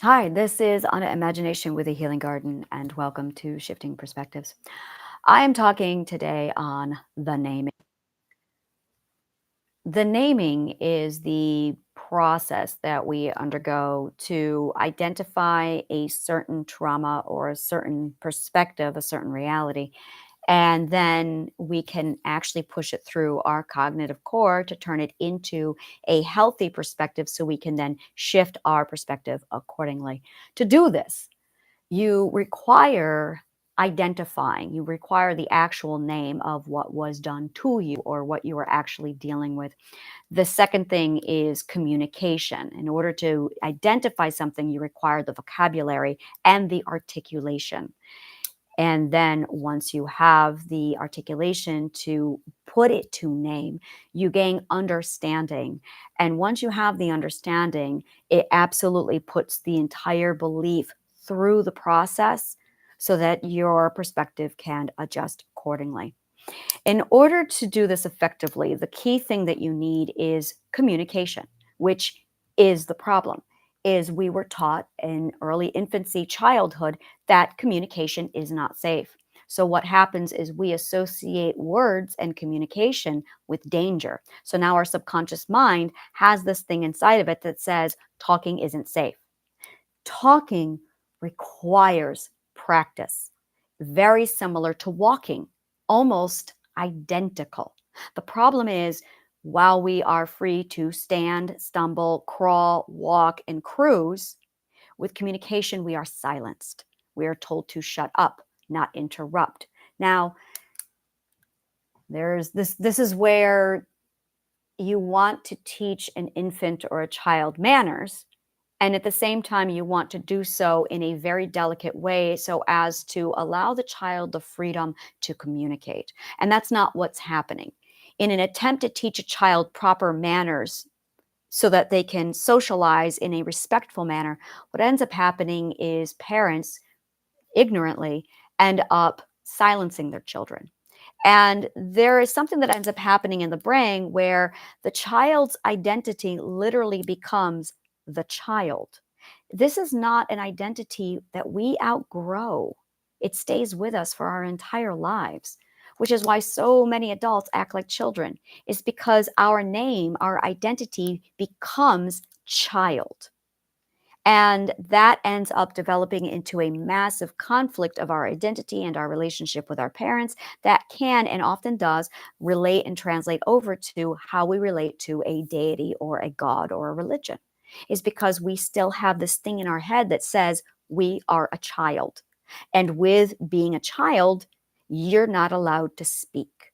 Hi, this is Anna Imagination with a Healing Garden, and welcome to Shifting Perspectives. I am talking today on the naming. The naming is the process that we undergo to identify a certain trauma or a certain perspective, a certain reality, and then we can actually push it through our cognitive core to turn it into a healthy perspective so we can then shift our perspective accordingly. To do this, you require identifying, you require the actual name of what was done to you or what you are actually dealing with. The second thing is communication. In order to identify something, you require the vocabulary and the articulation. And then once you have the articulation to put it to name, you gain understanding. And once you have the understanding, it absolutely puts the entire belief through the process so that your perspective can adjust accordingly. In order to do this effectively, the key thing that you need is communication, which is the problem. Is we were taught in early infancy, childhood, that communication is not safe. So what happens is we associate words and communication with danger. So now our subconscious mind has this thing inside of it that says talking isn't safe. Talking requires practice, very similar to walking, almost identical. The problem is, while we are free to stand, stumble, crawl, walk, and cruise, with communication, we are silenced. We are told to shut up, not interrupt. Now, there's this is where you want to teach an infant or a child manners, and at the same time, you want to do so in a very delicate way so as to allow the child the freedom to communicate. And that's not what's happening. In an attempt to teach a child proper manners so that they can socialize in a respectful manner, what ends up happening is parents ignorantly end up silencing their children. And there is something that ends up happening in the brain where the child's identity literally becomes the child. This is not an identity that we outgrow. It stays with us for our entire lives, which is why so many adults act like children. It's because our name, our identity becomes child. And that ends up developing into a massive conflict of our identity and our relationship with our parents that can and often does relate and translate over to how we relate to a deity or a god or a religion. Is because we still have this thing in our head that says we are a child. And with being a child, you're not allowed to speak.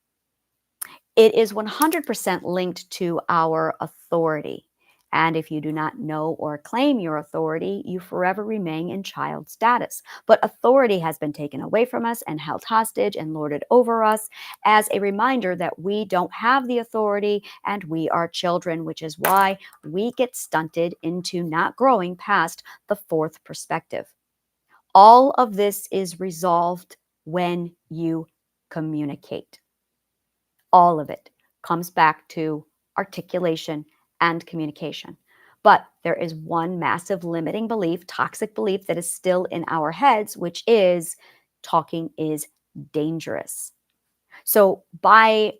It is 100% linked to our authority. And if you do not know or claim your authority, you forever remain in child status. But authority has been taken away from us and held hostage and lorded over us as a reminder that we don't have the authority and we are children, which is why we get stunted into not growing past the fourth perspective. All of this is resolved when you communicate. All of it comes back to articulation and communication. But there is one massive limiting belief, toxic belief that is still in our heads, which is talking is dangerous. So by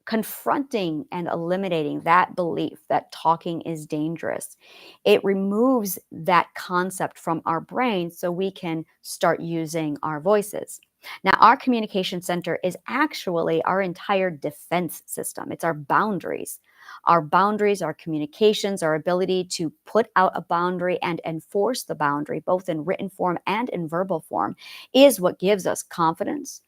confronting and eliminating that belief that talking is dangerous, it removes that concept from our brain so we can start using our voices. Now, our communication center is actually our entire defense system. It's our boundaries. Our boundaries, our communications, our ability to put out a boundary and enforce the boundary, both in written form and in verbal form, is what gives us confidence,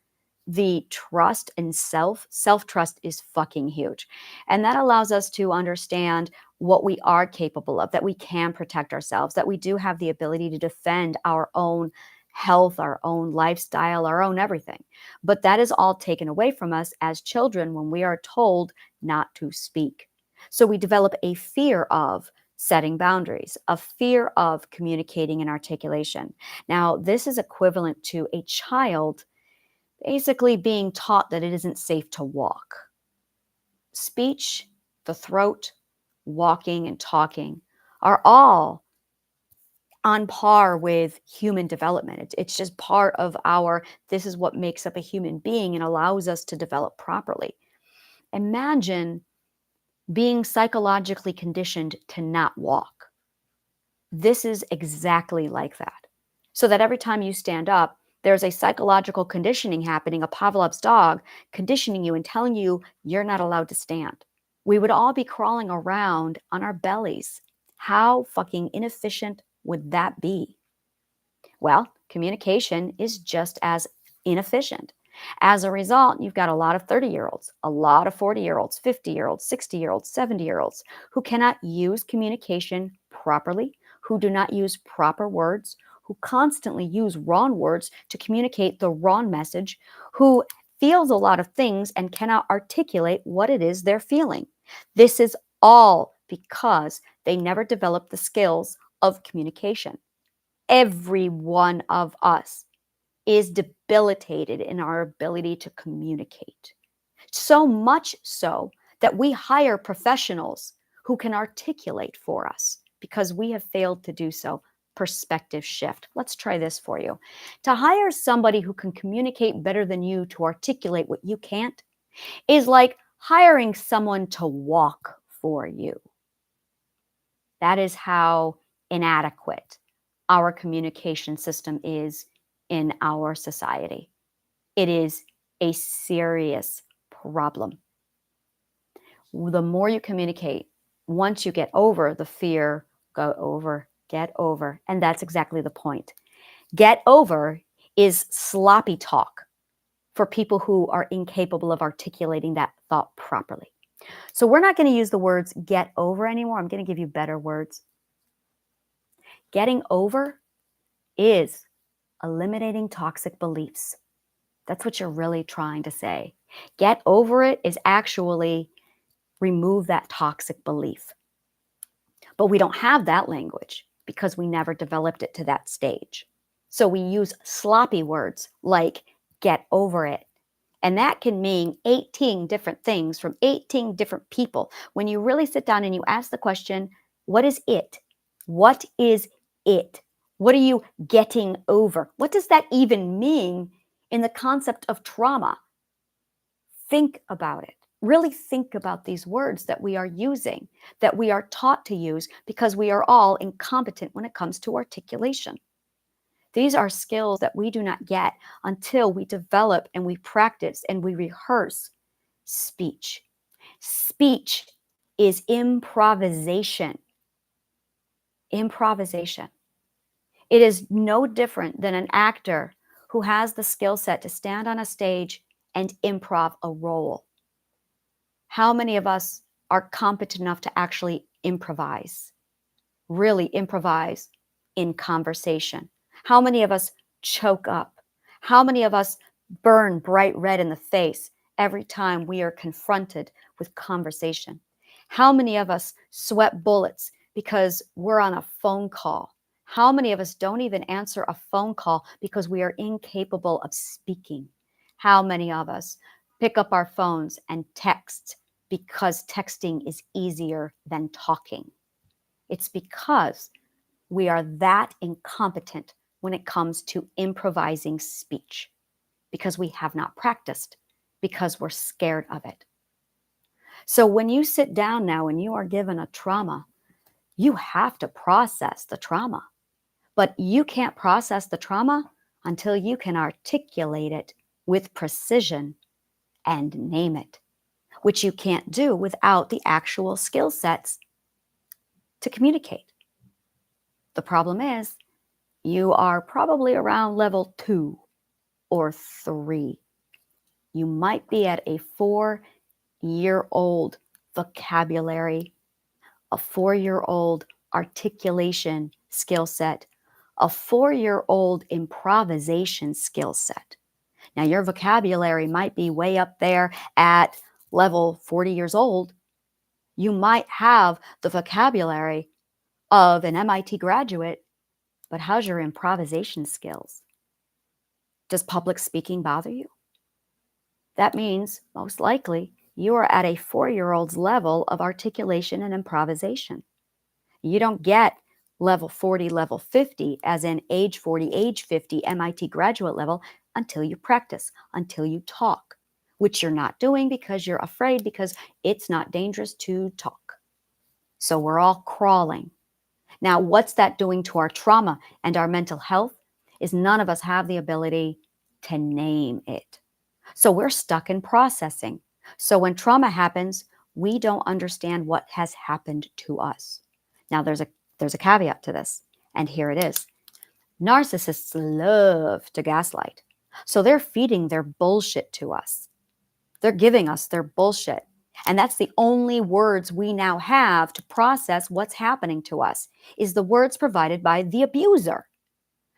the trust in self trust is fucking huge. And that allows us to understand what we are capable of, that we can protect ourselves, that we do have the ability to defend our own health, our own lifestyle, our own everything. But that is all taken away from us as children when we are told not to speak. So we develop a fear of setting boundaries, a fear of communicating and articulation. Now, this is equivalent to a child basically being taught that it isn't safe to walk. Speech, the throat, walking, and talking are all on par with human development. It's just part of our, this is what makes up a human being and allows us to develop properly. Imagine being psychologically conditioned to not walk. This is exactly like that. So that every time you stand up, there's a psychological conditioning happening, a Pavlov's dog conditioning you and telling you you're not allowed to stand. We would all be crawling around on our bellies. How fucking inefficient would that be? Well, communication is just as inefficient. As a result, you've got a lot of 30-year-olds, a lot of 40-year-olds, 50-year-olds, 60-year-olds, 70-year-olds who cannot use communication properly, who do not use proper words, who constantly use wrong words to communicate the wrong message, who feels a lot of things and cannot articulate what it is they're feeling. This is all because they never developed the skills of communication. Every one of us is debilitated in our ability to communicate. So much so that we hire professionals who can articulate for us because we have failed to do so. Perspective shift. Let's try this for you. To hire somebody who can communicate better than you to articulate what you can't is like hiring someone to walk for you. That is how inadequate our communication system is in our society. It is a serious problem. The more you communicate, once you get over the fear, go over, get over. And that's exactly the point. Get over is sloppy talk for people who are incapable of articulating that thought properly. So we're not going to use the words get over anymore. I'm going to give you better words. Getting over is eliminating toxic beliefs. That's what you're really trying to say. Get over it is actually remove that toxic belief. But we don't have that language because we never developed it to that stage. So we use sloppy words like get over it. And that can mean 18 different things from 18 different people. When you really sit down and you ask the question, what is it? What is it? What are you getting over? What does that even mean in the concept of trauma? Think about it. Really think about these words that we are using, that we are taught to use because we are all incompetent when it comes to articulation. These are skills that we do not get until we develop and we practice and we rehearse speech. Speech is improvisation. Improvisation. It is no different than an actor who has the skill set to stand on a stage and improv a role. How many of us are competent enough to actually improvise, really improvise in conversation? How many of us choke up? How many of us burn bright red in the face every time we are confronted with conversation? How many of us sweat bullets because we're on a phone call? How many of us don't even answer a phone call because we are incapable of speaking? How many of us pick up our phones and text because texting is easier than talking? It's because we are that incompetent when it comes to improvising speech, because we have not practiced, because we're scared of it. So when you sit down now and you are given a trauma, you have to process the trauma. But you can't process the trauma until you can articulate it with precision and name it, which you can't do without the actual skill sets to communicate. The problem is you are probably around level 2 or 3. You might be at a 4-year-old vocabulary, a 4-year-old articulation skill set, a 4-year-old improvisation skill set. Now, your vocabulary might be way up there at level 40 years old. You might have the vocabulary of an MIT graduate, but how's your improvisation skills? Does public speaking bother you? That means, most likely, you are at a 4-year-old's level of articulation and improvisation. You don't get level 40, level 50, as in age 40, age 50, MIT graduate level, until you practice, until you talk, which you're not doing because you're afraid, because it's not dangerous to talk. So we're all crawling. Now, what's that doing to our trauma and our mental health is none of us have the ability to name it. So we're stuck in processing. So when trauma happens, we don't understand what has happened to us. Now, there's a caveat to this, and here it is. Narcissists love to gaslight. So they're feeding their bullshit to us. They're giving us their bullshit. And that's the only words we now have to process what's happening to us, is the words provided by the abuser.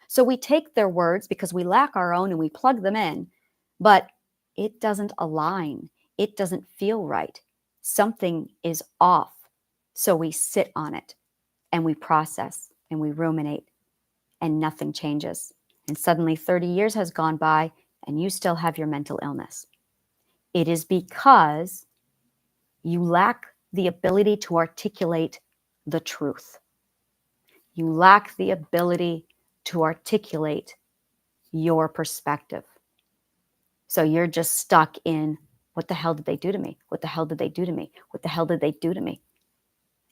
So we take their words because we lack our own and we plug them in, but it doesn't align. It doesn't feel right. Something is off. So we sit on it and we process and we ruminate, and nothing changes. And suddenly 30 years has gone by and you still have your mental illness. It is because you lack the ability to articulate the truth. You lack the ability to articulate your perspective. So you're just stuck in, what the hell did they do to me? What the hell did they do to me? What the hell did they do to me?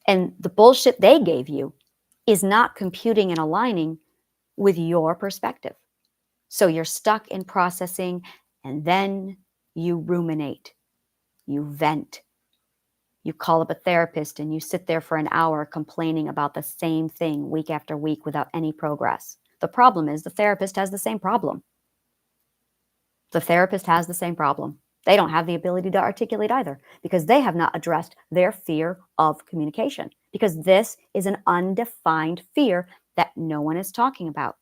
And the bullshit they gave you is not computing and aligning with your perspective. So you're stuck in processing, and then you ruminate, you vent. You call up a therapist and you sit there for an hour complaining about the same thing week after week without any progress. The problem is the therapist has the same problem. The therapist has the same problem. They don't have the ability to articulate either, because they have not addressed their fear of communication, because this is an undefined fear that no one is talking about.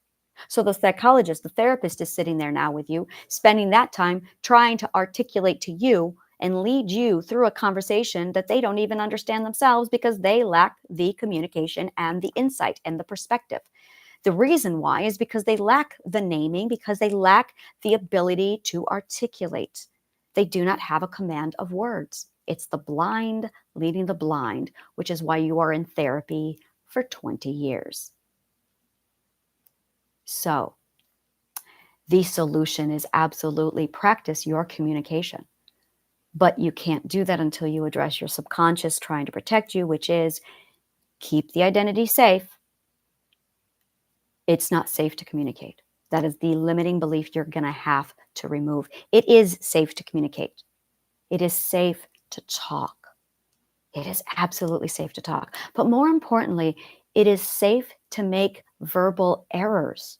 So the psychologist, the therapist, is sitting there now with you, spending that time trying to articulate to you and lead you through a conversation that they don't even understand themselves, because they lack the communication and the insight and the perspective. The reason why is because they lack the naming, because they lack the ability to articulate. They do not have a command of words. It's the blind leading the blind, which is why you are in therapy for 20 years. So the solution is absolutely practice your communication. But you can't do that until you address your subconscious trying to protect you, which is keep the identity safe. It's not safe to communicate. That is the limiting belief you're going to have to remove. It is safe to communicate. It is safe to talk. It is absolutely safe to talk. But more importantly, it is safe to make verbal errors.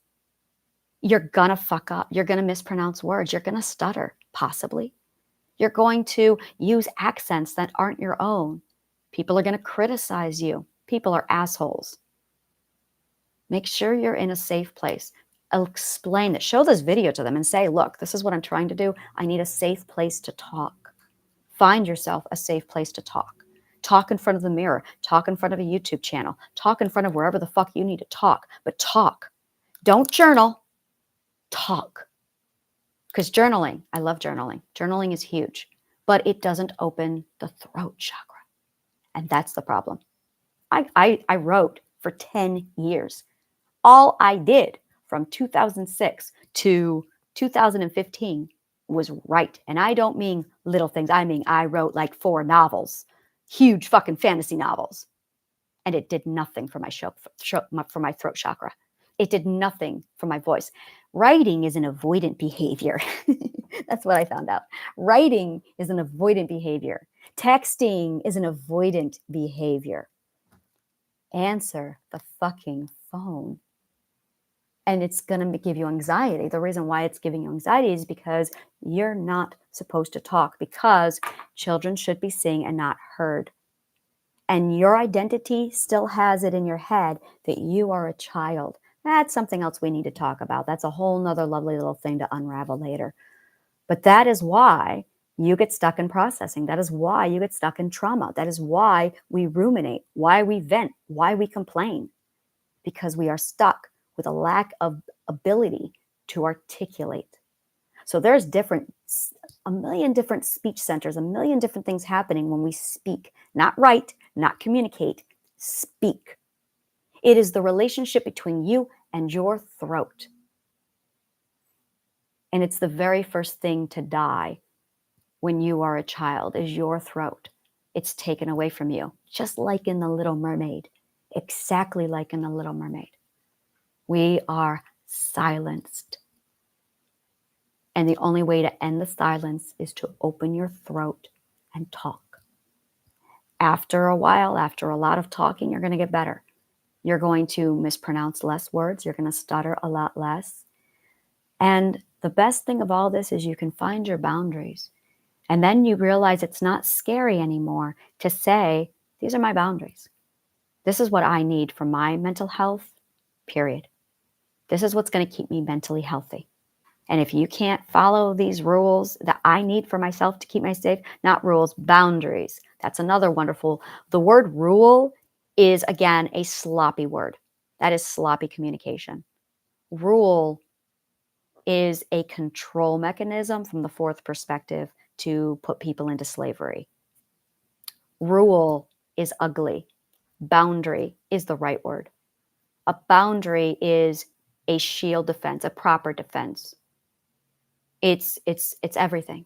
You're going to fuck up. You're going to mispronounce words. You're going to stutter, possibly. You're going to use accents that aren't your own. People are going to criticize you. People are assholes. Make sure you're in a safe place. Explain it. Show this video to them and say, look, this is what I'm trying to do. I need a safe place to talk. Find yourself a safe place to talk. Talk in front of the mirror. Talk in front of a YouTube channel. Talk in front of wherever the fuck you need to talk. But talk. Don't journal. Talk. Because journaling, I love journaling. Journaling is huge. But it doesn't open the throat chakra. And that's the problem. I wrote for 10 years. All I did from 2006 to 2015 was write. And I don't mean little things. I mean, I wrote like 4 novels, huge fucking fantasy novels. And it did nothing for for my throat chakra. It did nothing for my voice. Writing is an avoidant behavior. That's what I found out. Writing is an avoidant behavior. Texting is an avoidant behavior. Answer the fucking phone. And it's going to give you anxiety. The reason why it's giving you anxiety is because you're not supposed to talk, because children should be seen and not heard. And your identity still has it in your head that you are a child. That's something else we need to talk about. That's a whole nother lovely little thing to unravel later. But that is why you get stuck in processing. That is why you get stuck in trauma. That is why we ruminate, why we vent, why we complain, because we are stuck with a lack of ability to articulate. So there's a million different speech centers, a million different things happening when we speak. Not write, not communicate, speak. It is the relationship between you and your throat. And it's the very first thing to die when you are a child is your throat. It's taken away from you, just like in The Little Mermaid, exactly like in The Little Mermaid. We are silenced. And the only way to end the silence is to open your throat and talk. After a while, after a lot of talking, you're going to get better. You're going to mispronounce less words. You're going to stutter a lot less. And the best thing of all this is you can find your boundaries. And then you realize it's not scary anymore to say, these are my boundaries. This is what I need for my mental health, period. This is what's going to keep me mentally healthy. And if you can't follow these rules that I need for myself to keep me safe, not rules, boundaries. That's another wonderful. The word rule is, again, a sloppy word. That is sloppy communication. Rule is a control mechanism from the fourth perspective to put people into slavery. Rule is ugly. Boundary is the right word. A boundary is a shield defense, a proper defense. It's everything.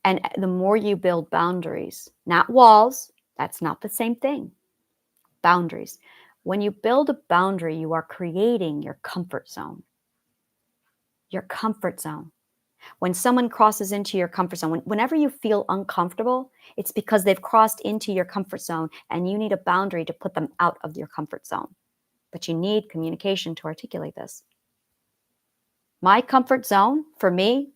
And the more you build boundaries, not walls, that's not the same thing. Boundaries. When you build a boundary, you are creating your comfort zone. Your comfort zone. When someone crosses into your comfort zone, whenever you feel uncomfortable, it's because they've crossed into your comfort zone and you need a boundary to put them out of your comfort zone. But you need communication to articulate this. My comfort zone, for me,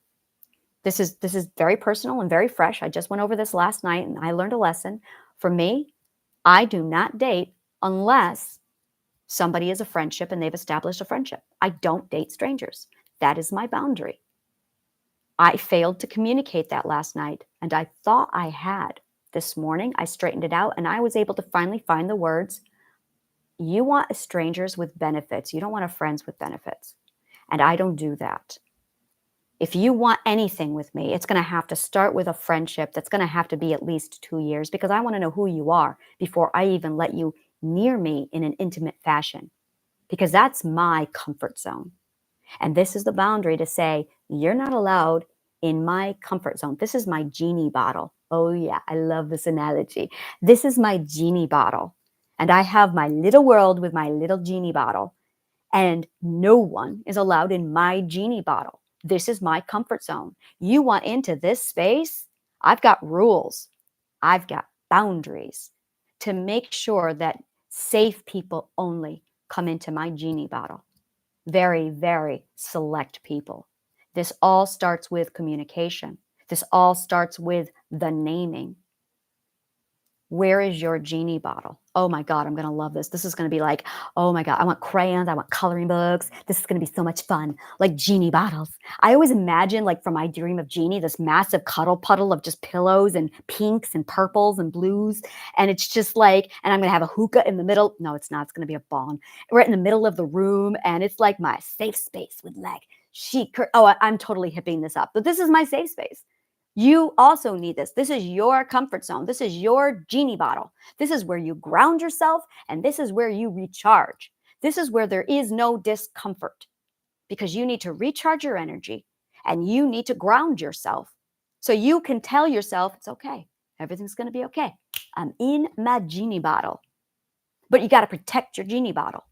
this is very personal and very fresh. I just went over this last night and I learned a lesson. For me, I do not date unless somebody is a friendship and they've established a friendship. I don't date strangers. That is my boundary. I failed to communicate that last night, and I thought I had. This morning, I straightened it out, and I was able to finally find the words, you want strangers with benefits. You don't want friends with benefits. And I don't do that. If you want anything with me, it's going to have to start with a friendship that's going to have to be at least 2 years because I want to know who you are before I even let you near me in an intimate fashion, because that's my comfort zone. And this is the boundary to say, you're not allowed in my comfort zone. This is my genie bottle. Oh yeah, I love this analogy. This is my genie bottle. And I have my little world with my little genie bottle. And no one is allowed in my genie bottle. This is my comfort zone. You want into this space? I've got rules. I've got boundaries to make sure that safe people only come into my genie bottle. Very, very select people. This all starts with communication. This all starts with the naming. Where is your genie bottle? Oh my God, I'm going to love this. This is going to be like, oh my God, I want crayons. I want coloring books. This is going to be so much fun. Like genie bottles. I always imagine, like from my dream of genie, this massive cuddle puddle of just pillows and pinks and purples and blues. And it's just like, and I'm going to have a hookah in the middle. No, it's not. It's going to be a bong right in the middle of the room. And it's like my safe space with like chic. Oh, I'm totally hipping this up, but this is my safe space. You also need this. This is your comfort zone. This is your genie bottle. This is where you ground yourself, and this is where you recharge. This is where there is no discomfort because you need to recharge your energy and you need to ground yourself so you can tell yourself, it's okay. Everything's going to be okay. I'm in my genie bottle. But you got to protect your genie bottle.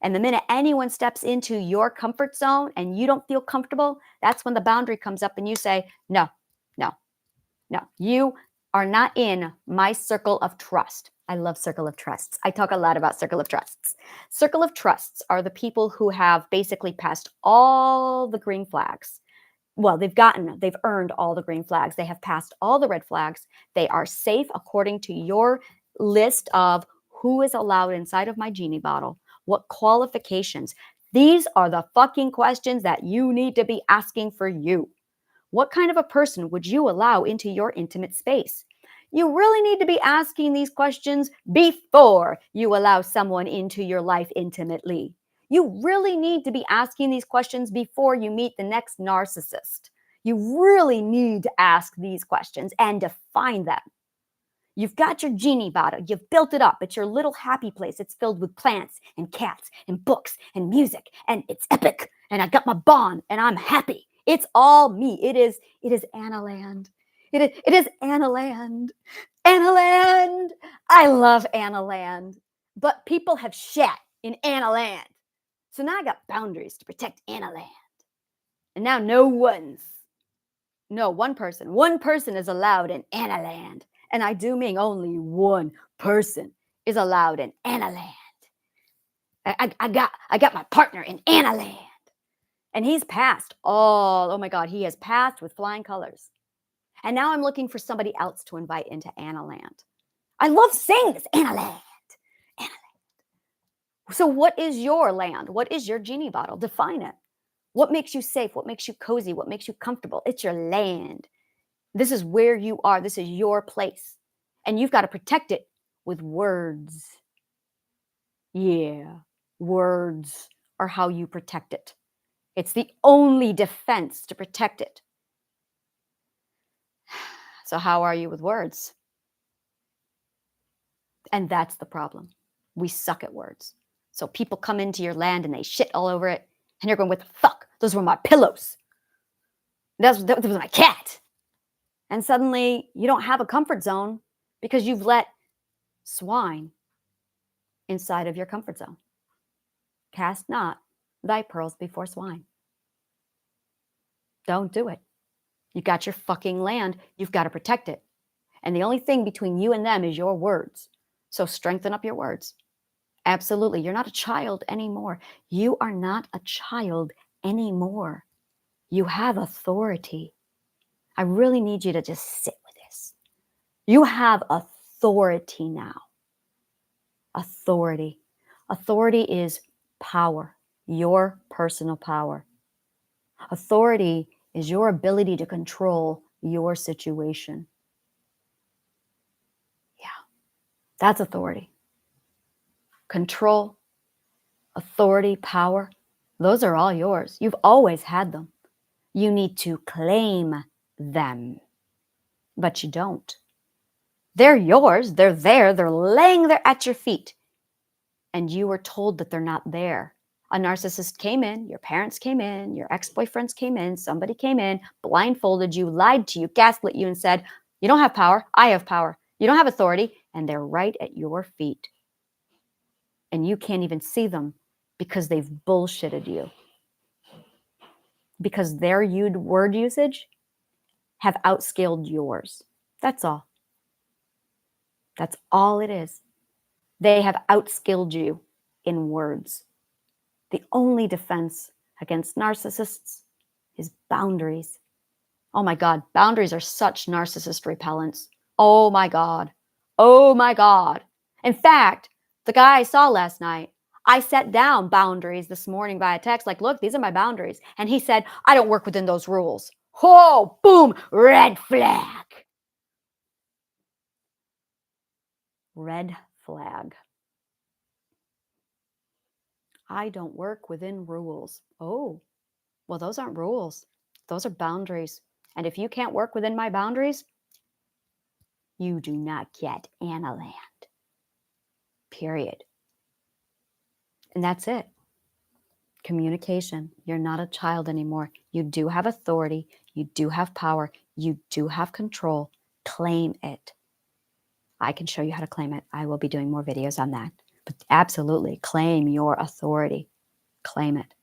And the minute anyone steps into your comfort zone and you don't feel comfortable, that's when the boundary comes up and you say, no, no, no, you are not in my circle of trust. I love circle of trusts. I talk a lot about circle of trusts. Circle of trusts are the people who have basically passed all the green flags. Well, they've earned all the green flags. They have passed all the red flags. They are safe according to your list of who is allowed inside of my genie bottle, what qualifications. These are the fucking questions that you need to be asking for you. What kind of a person would you allow into your intimate space? You really need to be asking these questions before you allow someone into your life intimately. You really need to be asking these questions before you meet the next narcissist. You really need to ask these questions and define them. You've got your genie bottle. You've built it up. It's your little happy place. It's filled with plants and cats and books and music. And it's epic. And I got my bond and I'm happy. It's all me. It is Anna Land. It is Anna Land. Anna Land. I love Anna Land. But people have shat in Anna Land. So now I got boundaries to protect Anna Land. And now one person is allowed in Anna Land. And I do mean only one person is allowed in Anna Land. I got my partner in Anna Land. And he's passed oh my God, he has passed with flying colors. And now I'm looking for somebody else to invite into Anna Land. I love saying this, Anna Land. Anna Land. So what is your land? What is your genie bottle? Define it. What makes you safe? What makes you cozy? What makes you comfortable? It's your land. This is where you are. This is your place. And you've got to protect it with words. Yeah, words are how you protect it. It's the only defense to protect it. So how are you with words? And that's the problem. We suck at words. So people come into your land and they shit all over it. And you're going, what the fuck? Those were my pillows. That was my cat. And suddenly you don't have a comfort zone because you've let swine inside of your comfort zone. Cast not thy pearls before swine. Don't do it. You got your fucking land. You've got to protect it. And the only thing between you and them is your words. So strengthen up your words. Absolutely. You're not a child anymore. You are not a child anymore. You have authority. I really need you to just sit with this. You have authority now. Authority. Authority is power, your personal power. Authority is your ability to control your situation. Yeah, that's authority. Control, authority, power, those are all yours. You've always had them. You need to claim them, but you don't. They're yours. They're there. They're laying there at your feet. And you were told that they're not there. A narcissist came in, your parents came in, your ex-boyfriends came in, somebody came in, blindfolded you, lied to you, gaslit you, and said, you don't have power, I have power. You don't have authority, and they're right at your feet. And you can't even see them because they've bullshitted you. Because their word usage have outscaled yours. That's all. That's all it is. They have outskilled you in words. The only defense against narcissists is boundaries. Oh my God, boundaries are such narcissist repellents. Oh my God. Oh my God. In fact, the guy I saw last night, I set down boundaries this morning via text, like, look, these are my boundaries. And he said, I don't work within those rules. Oh, boom, red flag. Red flag. I don't work within rules. Oh, well, those aren't rules. Those are boundaries. And if you can't work within my boundaries, you do not get Anna Land. Period. And that's it. Communication. You're not a child anymore. You do have authority. You do have power. You do have control. Claim it. I can show you how to claim it. I will be doing more videos on that. But absolutely, claim your authority. Claim it.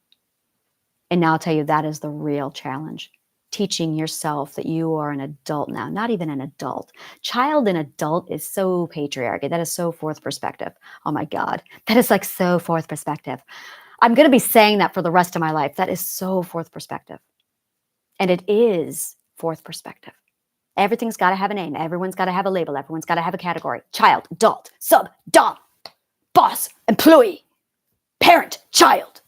And now I'll tell you, that is the real challenge. Teaching yourself that you are an adult now, not even an adult. Child and adult is so patriarchy. That is so fourth perspective. Oh my God. That is like so fourth perspective. I'm going to be saying that for the rest of my life. That is so fourth perspective. And it is fourth perspective. Everything's got to have a name. Everyone's got to have a label. Everyone's got to have a category. Child, adult, sub, dom, boss, employee, parent, child,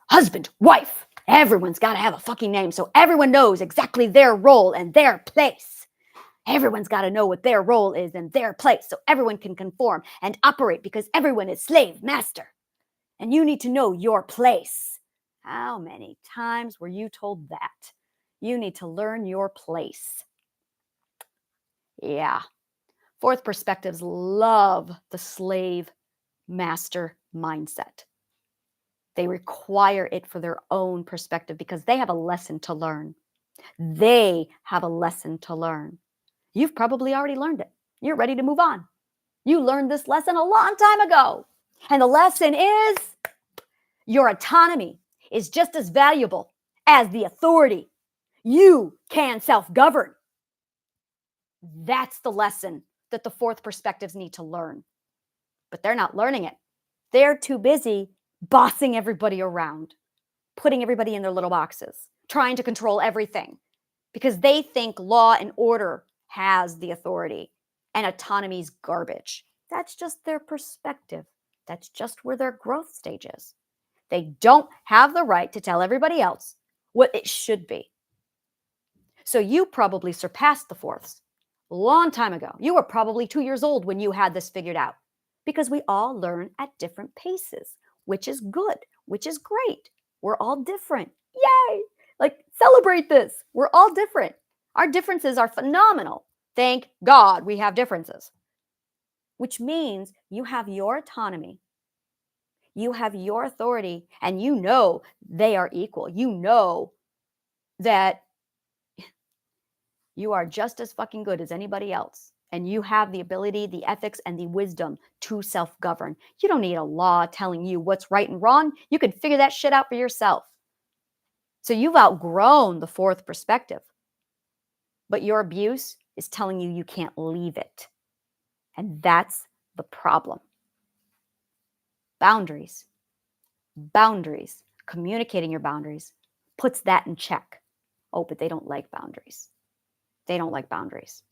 husband, wife. Everyone's got to have a fucking name so everyone knows exactly their role and their place. Everyone's got to know what their role is and their place so everyone can conform and operate because everyone is slave master. And you need to know your place. How many times were you told that? You need to learn your place. Yeah. Fourth perspectives love the slave master mindset. They require it for their own perspective because they have a lesson to learn. They have a lesson to learn. You've probably already learned it. You're ready to move on. You learned this lesson a long time ago. And the lesson is your autonomy is just as valuable as the authority. You can self-govern. That's the lesson that the fourth perspectives need to learn. But they're not learning it. They're too busy bossing everybody around, putting everybody in their little boxes, trying to control everything because they think law and order has the authority and autonomy's garbage. That's just their perspective. That's just where their growth stage is. They don't have the right to tell everybody else what it should be. So you probably surpassed the fourths a long time ago. You were probably 2 years old when you had this figured out because we all learn at different paces, which is good, which is great. We're all different. Yay! Like, celebrate this. We're all different. Our differences are phenomenal. Thank God we have differences, which means you have your autonomy. You have your authority, and you know they are equal. You know that you are just as fucking good as anybody else. And you have the ability, the ethics, and the wisdom to self-govern. You don't need a law telling you what's right and wrong. You can figure that shit out for yourself. So you've outgrown the fourth perspective. But your abuse is telling you you can't leave it. And that's the problem. Boundaries. Boundaries. Communicating your boundaries puts that in check. Oh, but they don't like boundaries. They don't like boundaries.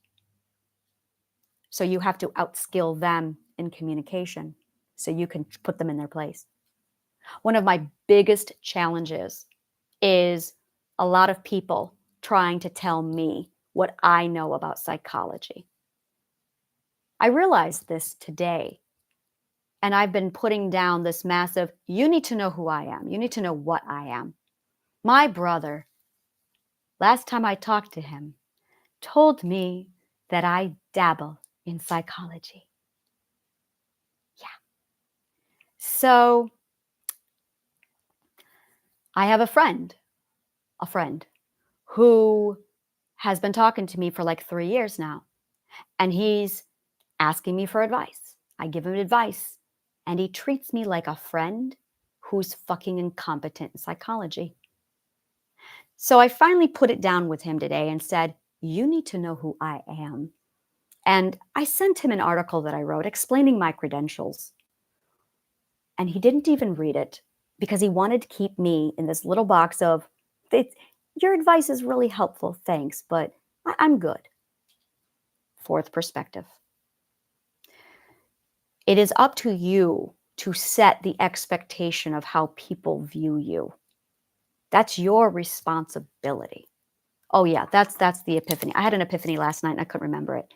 So you have to outskill them in communication so you can put them in their place. One of my biggest challenges is a lot of people trying to tell me what I know about psychology. I realized this today, and I've been putting down this massive, you need to know who I am. You need to know what I am. My brother, last time I talked to him, told me that I dabble in psychology. Yeah. So I have a friend who has been talking to me for like 3 years now, and he's asking me for advice. I give him advice, and he treats me like a friend who's fucking incompetent in psychology. So I finally put it down with him today and said, you need to know who I am. And I sent him an article that I wrote explaining my credentials. And he didn't even read it because he wanted to keep me in this little box of, your advice is really helpful, thanks, but I'm good. Fourth perspective. It is up to you to set the expectation of how people view you. That's your responsibility. Oh yeah, that's the epiphany. I had an epiphany last night and I couldn't remember it.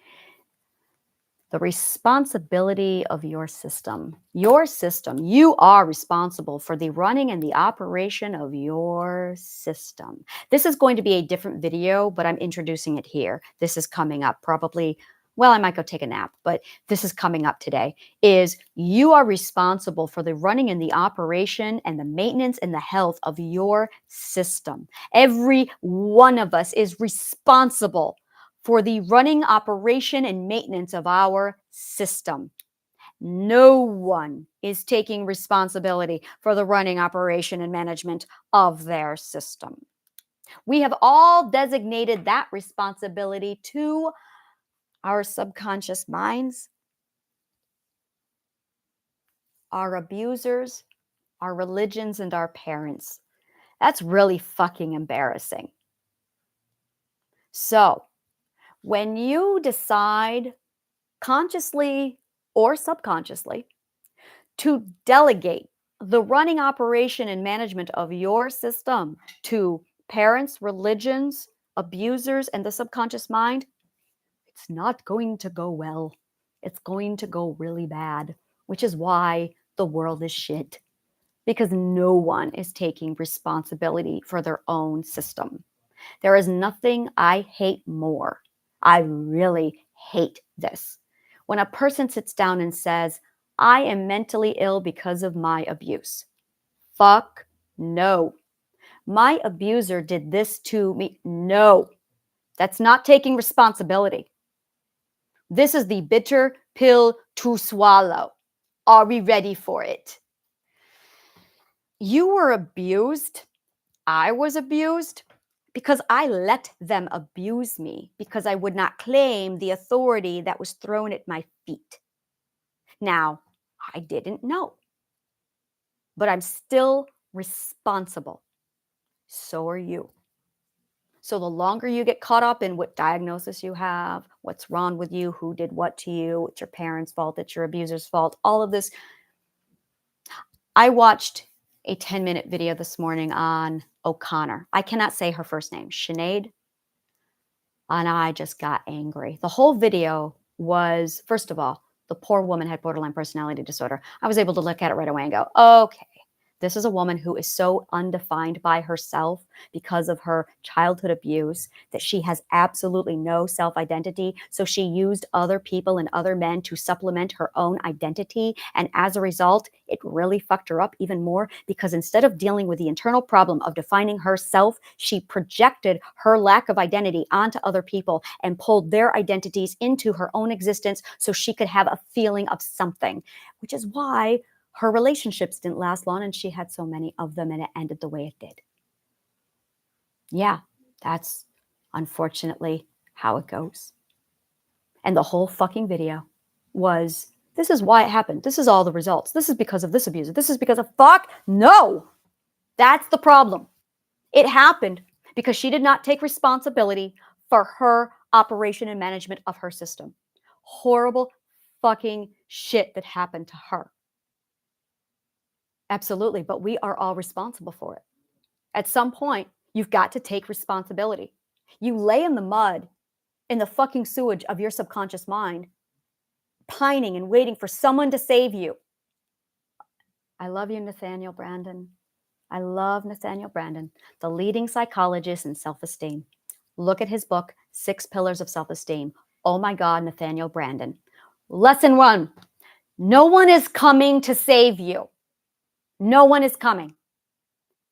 The responsibility of your system. Your system. You are responsible for the running and the operation of your system. This is going to be a different video, but I'm introducing it here. This is coming up probably, well, I might go take a nap, but this is coming up today, is you are responsible for the running and the operation and the maintenance and the health of your system. Every one of us is responsible for the running, operation, and maintenance of our system. No one is taking responsibility for the running, operation, and management of their system. We have all designated that responsibility to our subconscious minds, our abusers, our religions, and our parents. That's really fucking embarrassing. So, when you decide consciously or subconsciously to delegate the running, operation, and management of your system to parents, religions, abusers, and the subconscious mind, it's not going to go well. It's going to go really bad, which is why the world is shit, because no one is taking responsibility for their own system. There is nothing I hate more. I really hate this. when a person sits down and says, I am mentally ill because of my abuse. Fuck no. My abuser did this to me. No, that's not taking responsibility. This is the bitter pill to swallow. Are we ready for it? You were abused. I was abused because I let them abuse me because I would not claim the authority that was thrown at my feet. Now, I didn't know, but I'm still responsible. So are you. So the longer you get caught up in what diagnosis you have, what's wrong with you, who did what to you, it's your parents' fault, it's your abuser's fault, all of this. I watched a 10-minute video this morning on O'Connor. I cannot say her first name, Sinead. And I just got angry. The whole video was, first of all, the poor woman had borderline personality disorder. I was able to look at it right away and go, okay, this is a woman who is so undefined by herself because of her childhood abuse that she has absolutely no self-identity. So she used other people and other men to supplement her own identity. And as a result, it really fucked her up even more because instead of dealing with the internal problem of defining herself, she projected her lack of identity onto other people and pulled their identities into her own existence so she could have a feeling of something, which is why her relationships didn't last long and she had so many of them and it ended the way it did. Yeah, that's unfortunately how it goes. And the whole fucking video was, this is why it happened. This is all the results. This is because of this abuser. This is because of fuck. No, that's the problem. It happened because she did not take responsibility for her operation and management of her system. Horrible fucking shit that happened to her. Absolutely. But we are all responsible for it. At some point, you've got to take responsibility. You lay in the mud, in the fucking sewage of your subconscious mind, pining and waiting for someone to save you. I love you, Nathaniel Branden. I love Nathaniel Branden, the leading psychologist in self-esteem. Look at his book, 6 Pillars of Self-Esteem. Oh my God, Nathaniel Branden. Lesson 1, no one is coming to save you. No one is coming.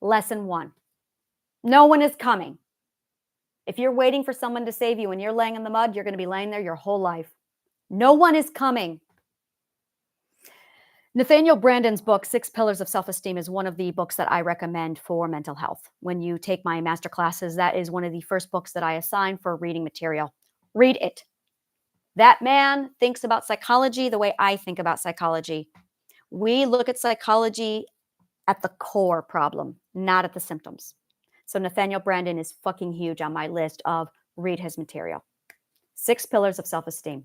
Lesson 1, no one is coming. If you're waiting for someone to save you and you're laying in the mud, you're going to be laying there your whole life. No one is coming. Nathaniel Branden's book, 6 Pillars of Self-Esteem, is one of the books that I recommend for mental health. When you take my master classes, that is one of the first books that I assign for reading material. Read it. That man thinks about psychology the way I think about psychology. We look at psychology at the core problem, not at the symptoms. So Nathaniel Branden is fucking huge on my list of read his material. 6 Pillars of Self-Esteem.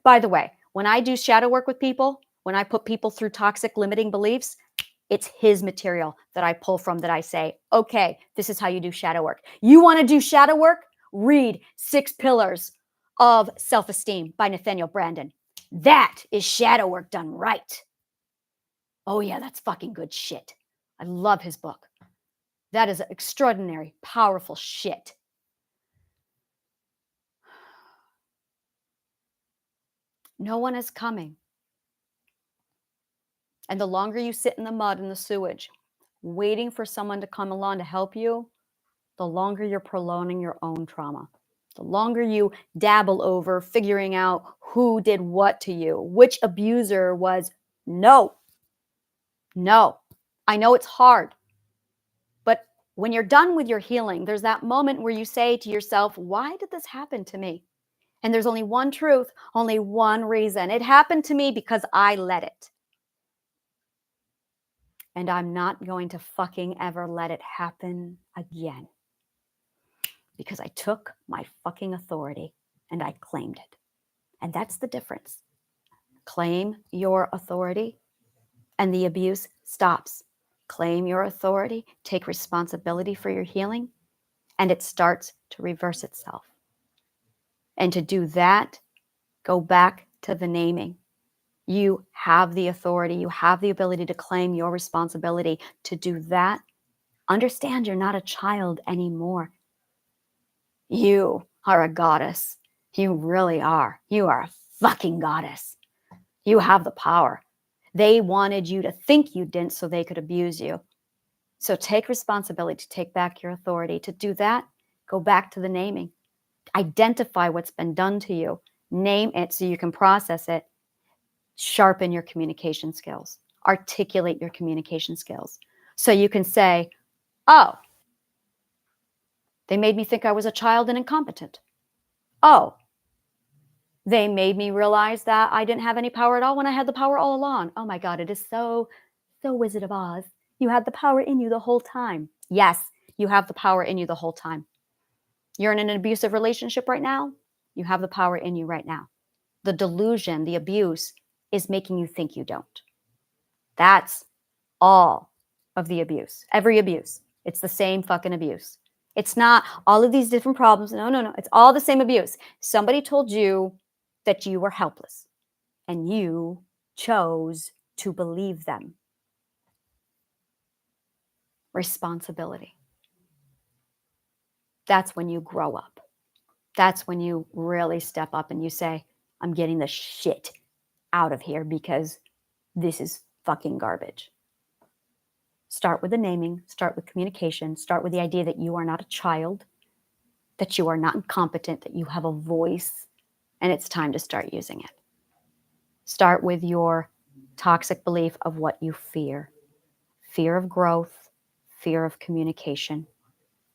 By the way, when I do shadow work with people, when I put people through toxic limiting beliefs, it's his material that I pull from that I say, okay, this is how you do shadow work. You want to do shadow work? Read 6 Pillars of Self-Esteem by Nathaniel Branden. That is shadow work done right. Oh yeah, that's fucking good shit. I love his book. That is extraordinary, powerful shit. No one is coming. And the longer you sit in the mud and the sewage, waiting for someone to come along to help you, the longer you're prolonging your own trauma. The longer you dabble over figuring out who did what to you, which abuser was, no. I know it's hard. But when you're done with your healing, there's that moment where you say to yourself, why did this happen to me? And there's only one truth, only one reason. It happened to me because I let it. And I'm not going to fucking ever let it happen again. Because I took my fucking authority and I claimed it. And that's the difference. Claim your authority and the abuse stops. Claim your authority, take responsibility for your healing, and it starts to reverse itself. And to do that, go back to the naming. You have the authority, you have the ability to claim your responsibility. To do that, understand you're not a child anymore. You are a goddess. You really are. You are a fucking goddess. You have the power. They wanted you to think you didn't so they could abuse you. So take responsibility to take back your authority. To do that, go back to the naming. Identify what's been done to you. Name it so you can process it. Sharpen your communication skills. Articulate your communication skills. So you can say, oh, they made me think I was a child and incompetent. Oh, they made me realize that I didn't have any power at all when I had the power all along. Oh my God, it is so Wizard of Oz. You had the power in you the whole time. Yes, you have the power in you the whole time. You're in an abusive relationship right now. You have the power in you right now. The delusion, the abuse is making you think you don't. That's all of the abuse. Every abuse. It's the same fucking abuse. It's not all of these different problems. No. It's all the same abuse. Somebody told you that you were helpless and you chose to believe them. Responsibility. That's when you grow up. That's when you really step up and you say, I'm getting the shit out of here because this is fucking garbage. Start with the naming, start with communication, start with the idea that you are not a child, that you are not incompetent, that you have a voice, and it's time to start using it. Start with your toxic belief of what you fear. Fear of growth, fear of communication.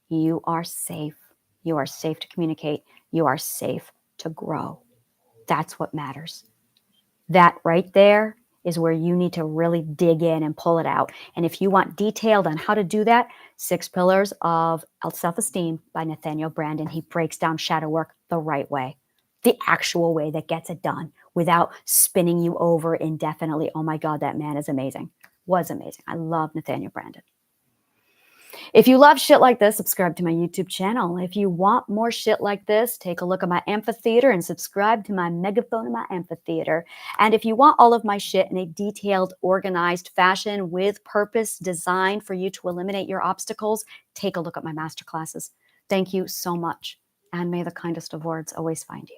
You are safe. You are safe to communicate. You are safe to grow. That's what matters. That right there is where you need to really dig in and pull it out. And if you want detailed on how to do that, 6 Pillars of Self-Esteem by Nathaniel Branden. He breaks down shadow work the right way, the actual way that gets it done without spinning you over indefinitely. Oh my God, that man is amazing. Was amazing. I love Nathaniel Branden. If you love shit like this, subscribe to my YouTube channel. If you want more shit like this, take a look at my amphitheater and subscribe to my megaphone in my amphitheater. And if you want all of my shit in a detailed, organized fashion with purpose designed for you to eliminate your obstacles, take a look at my masterclasses. Thank you so much. And may the kindest of words always find you.